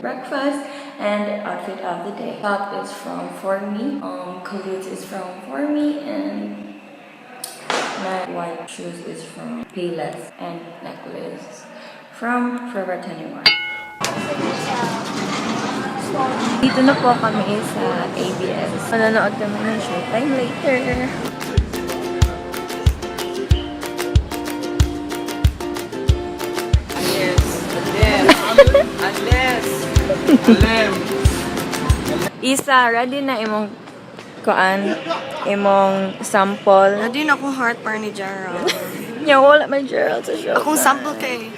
breakfast, and outfit of the day. Top is from For Me, clothes is from For Me, and my white shoes is from Payless, and necklace from Forever 21. Dito na po kami sa ABS. Manonood kami ng Showtime later. Unless. Isa, ready na imong imong sample. Ready na akong heart para ni Gerald. Nya wala may Gerald sa show. Akong sample kay.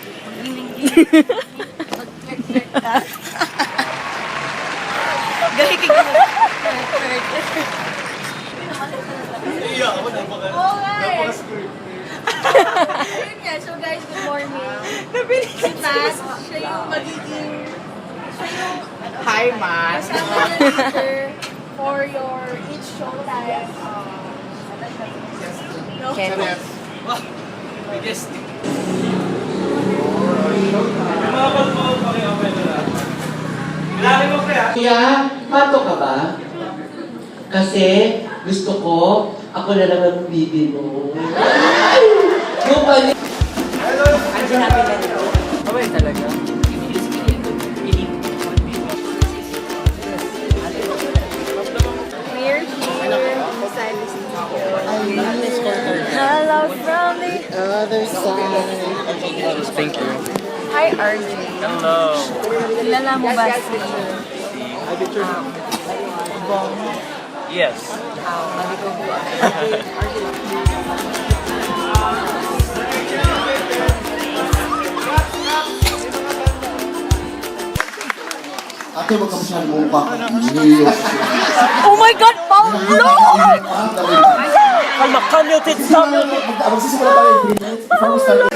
Gahi kay ko. Iya, ako napaka-screw. So guys, good morning. Si Taz, siya yung magiging, Hi, man. kasama na teacher for your each showtime. No? Biggest. Kuya, pato ka ba? Kasi gusto ko, ako na lang ang bibi mo. Yung mali. Abay talaga. We're here. Hello from the Other side. Thank you. Hi, RJ. Hello. Kilala mo ba si Bong? Yes. Ate, wag ka masyadong mumpa. New York. Oh my God, Paulo! Kalmakalyotit sa amin. Magsisimula tayo. Before we start.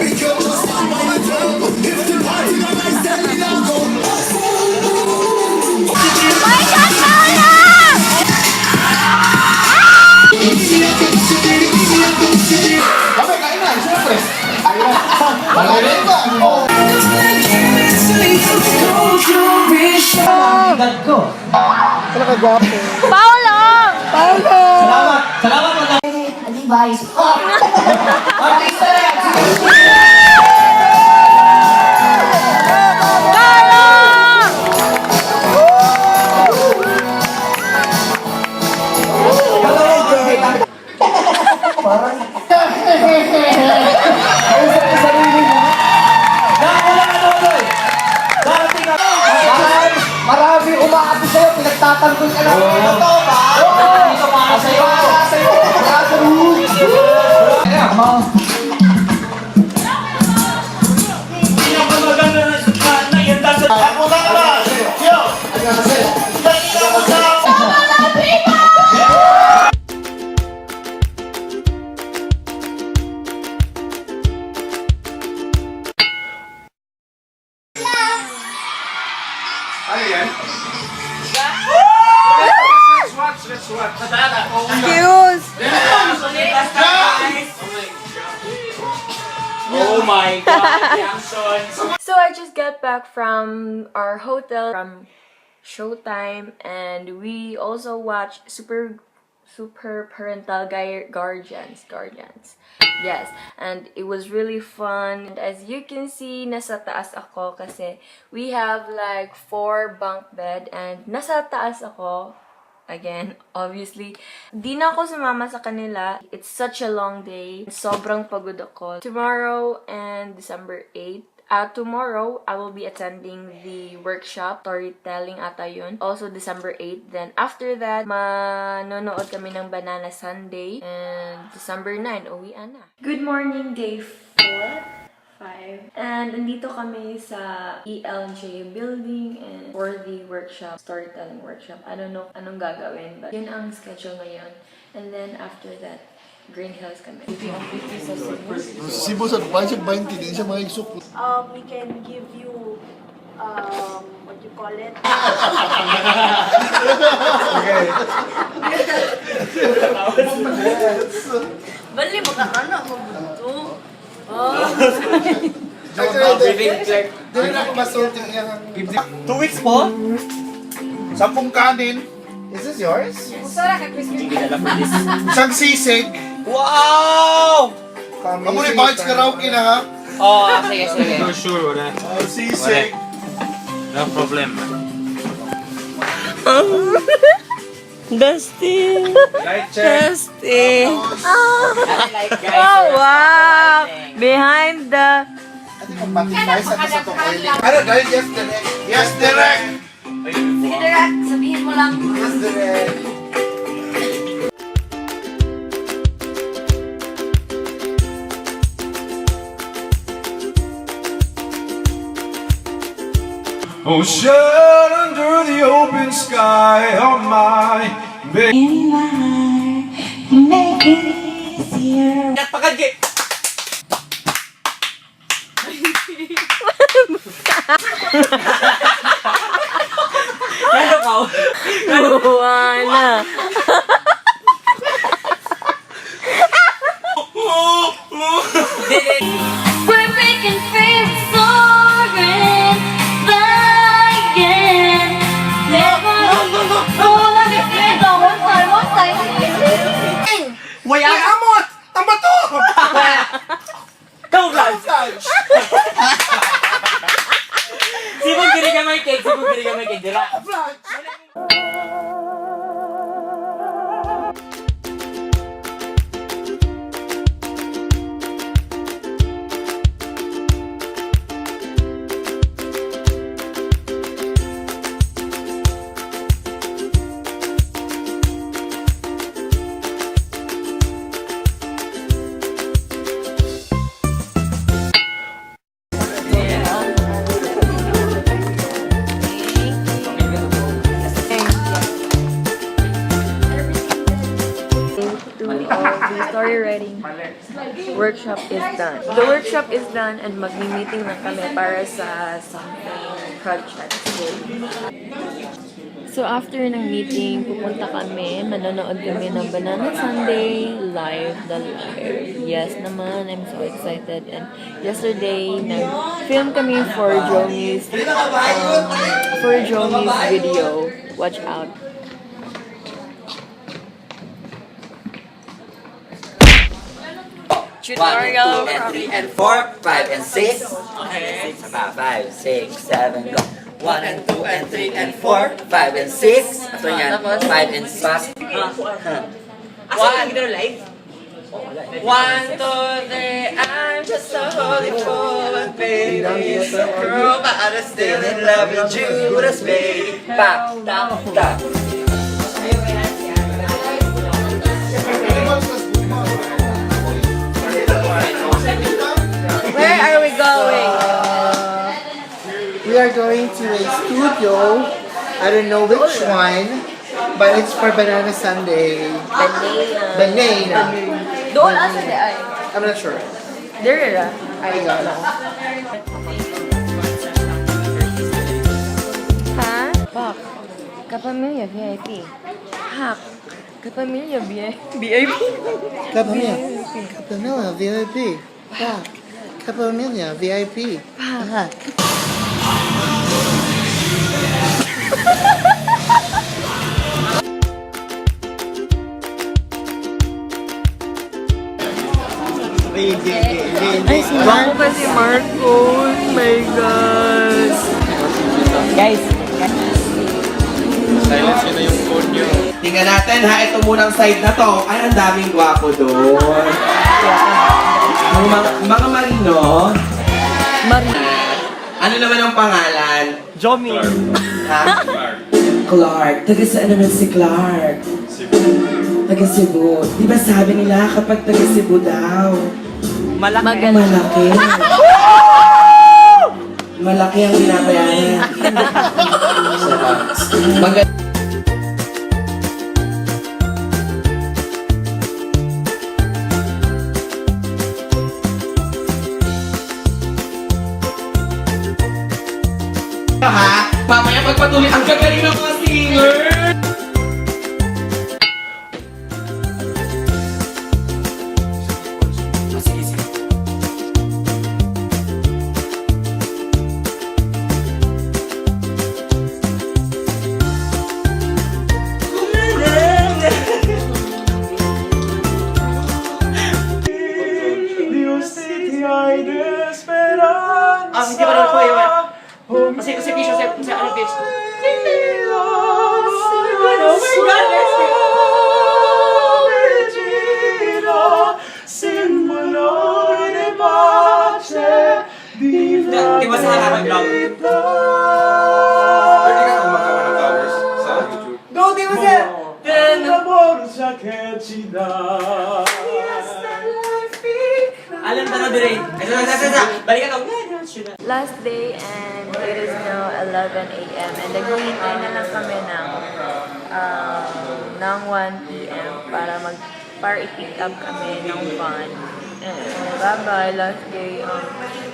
Kami, kain na. Siyempre. Magaling ba? Agad ko. Paulo! Salamat. Salamat mo. Advice. Marami umaapit sa'yo. Pinagtatanggol ka lang. Totoo ba? Dito para sa'yo. Para sa'yo. Ako na ba? Yo! Ano yan? Let's watch. Excuse! Oh my God, Jackson. So I just got back from our hotel from Showtime, and we also watched Super Parental Guardians. Yes, and it was really fun. And as you can see, nasa taas ako kasi we have like 4 bunk bed, and nasa taas ako. Again, obviously, di na ako sumama sa kanila. It's such a long day. Sobrang pagod ako. Tomorrow and December 8th, tomorrow, I will be attending the workshop. Storytelling ata yun. Also, December 8th. Then, after that, manonood kami ng Banana Sundae. And December 9, uwian na. Good morning, day 4. 5. And nandito kami sa ELJ building and for the workshop, storytelling workshop. I don't know anong gagawin, but yun ang schedule ngayon. And then after that, Green Hills kami. Cebu sa budget 20 din siya mga isuk. We can give you, what you call it? Bali, magkakana mo buto. Oh. Briefing check. Dili na ako masulting niya. 2 weeks po? 10 kanin. Is this yours? Isang sisig. Wow! Kamu ni bites karaoke na ha? Oh, sige, sige. For sure, wala. Sisig. No problem. Dusty. Light check. Dusty. Oh, wow! Behind the... Guys, ano sa to? Ano guys? Yes, direct. Yes, direct. Sige, direct. Sabihin mo lang. Yes, direct. Ocean under the open sky on my bed. Wala. We're making things soaring again. Never. Oh, let me play the one time. Waya amot! Tama to! Camouflage! Sibog diri ka may cake, sibog diri ka may cake, dira. The story writing workshop is done. The workshop is done and magmi-meeting na kami para sa something project. So after ng meeting, pupunta kami, manonood kami ng Banana Sundae live. Yes naman, I'm so excited. And yesterday, nag-film kami for Jomie's video. Watch out. Tutorial. 1, 2, and 3, and 4, 5, and 6. Okay. 5, 6, 7, go. 1, and 2, and 3, and 4, 5, and 6. Ito yan. 5 and 6. Asa yung live? 1, 2, 3, I'm just so holy for baby. So girl, but I'm still in love with you, that's baby. Pa, tap, tap. Where are we going? We are going to a studio. I don't know which one, but it's for Banana Sundae. Banana. Doon asa di ay. I'm not sure. There ra. I don't know. Ha? Pak. Kapamilya VIP. Hak. Kapamilya VIP. Kapamilya. Kapamilya VIP. Pa. Kapamilya VIP. Pa. Ay, si Marco. Si Marco. Oh my God. Guys. Silence nyo na yung phone nyo. Tingnan natin ha, ito munang side na to. Ay, ang daming gwapo doon. Mga marino. Ano naman ang pangalan? Jomie. Ha? Clark. Taga saan naman si Clark? Taga Cebu. Di ba sabi nila kapag taga Cebu daw? Malaki. Malaki. Malaki ang binabayaran. Maganda. Ha? Mamaya magpatuloy ang gagaling ng mga singer! Ano dire? Balikan ako. Last day and it is now 11 a.m. and naghihintay na lang kami ng 1 p.m. para i-pick up kami ng van. Bye-bye, last day.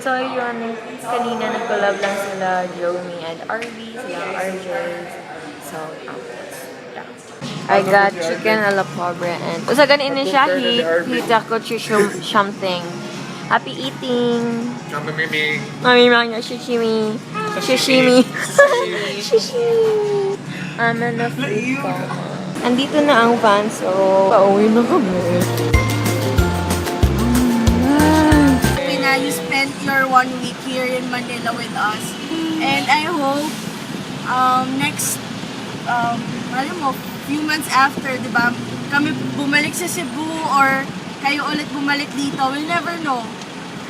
So yun, kanina nag-collab lang sila Jomie and RV, sila RJs. So, yeah. I got chicken a la pobre and usa ganin ni siya hita ko something. Happy eating. Mami niya sashimi. Sashimi. Sashimi. Na food ko. Andito na ang van, so pauwi na kami. You spent your 1 week here in Manila with us. And I hope next, few months after, di ba, kami bumalik sa Cebu or kayo ulit bumalik dito, we'll never know.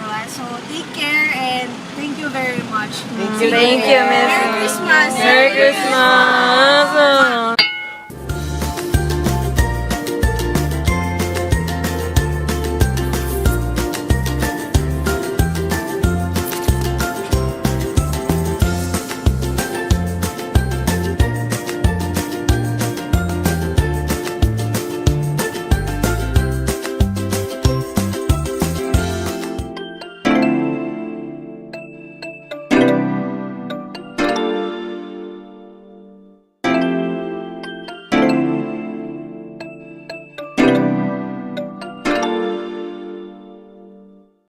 Diba? So, take care and thank you very much. Thank you, Miss. Merry Christmas! Merry Christmas!